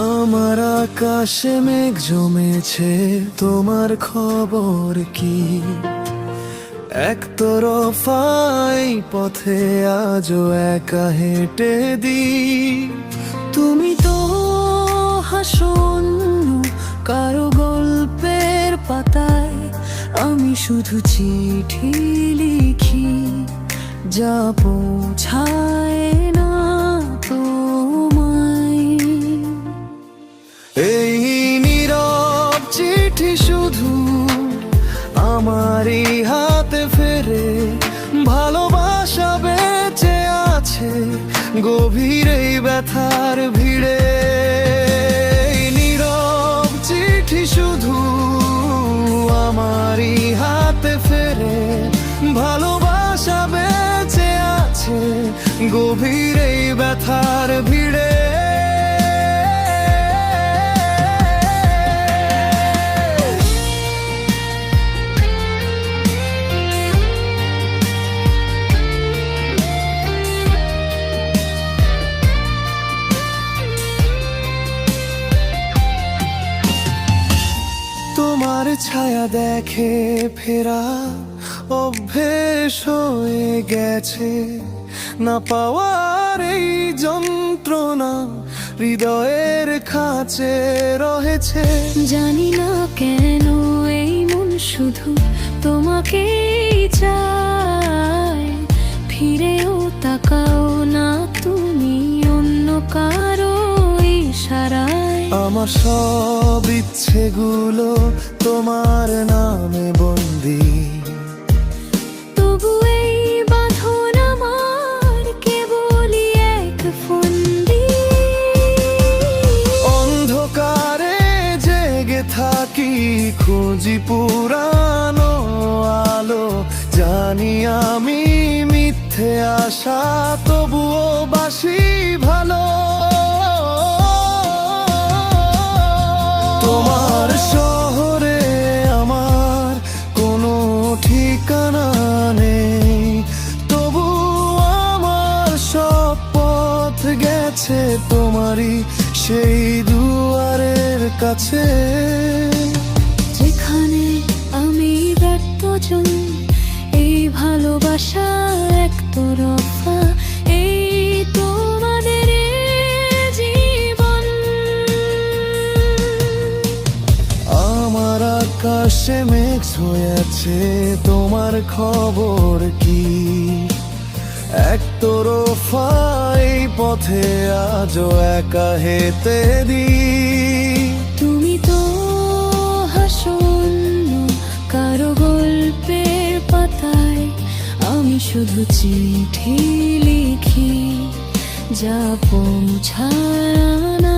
আমার আকাশে মেঘ জমেছে, তোমার খবর কি? একতরফাই পথে আজও একা হেঁটে দিই। তুমি তো হাসন্য কারো গল্পের পাতায়, আমি শুধু চিঠি লিখি যা পৌঁছায় না তোমায়। এই নীরব চিঠি শুধু আমারই হাতে ফেরে, ভালোবাসা বেঁচে আছে গভীর এই ব্যথার ভিড়ে। এই নীরব চিঠি শুধু আমারই হাতে ফেরে, ভালোবাসা বেঁচে আছে গভীর এই ব্যথার ভিড়ে। তোমার ছায়া দেখে ফেরা অভ্যেস হয়ে গেছে, না পাওয়ার এই যন্ত্রণা হৃদয়ের খাঁচে রয়েছে। জানি না কেন এই মন শুধু তোমাকেই চায়, ফিরেও তাকাও না তুমি অন্য কারো ইশারায়। আমার সব ইচ্ছেগুলো তোমার নামে বন্দী, তবু এই বাঁধন আমার কেবলই এক ফন্দি। অন্ধকারে জেগে থাকি খুঁজি পুরানো আলো, জানি আমি মিথ্যে আশা তবুও বাসি ভালো। তোমার শহরে আমার কোনো ঠিকানা নেই, তবু আমার সব পথ গেছে তোমারই সেই দুয়ারের কাছে। যেখানে আমি ব্যর্থজন, এই ভালোবাসা একতরফা, এই তোমাদের জীবন। আমার আকাশে মেঘ হয়েছে, তোমার খবর কি? একতরফাই পথে আজও একা হেঁটে দিই। তুমি তো হাসন্য কারো গল্পের পাতায়, আমি শুধু চিঠি লিখি যা পৌঁছায় না।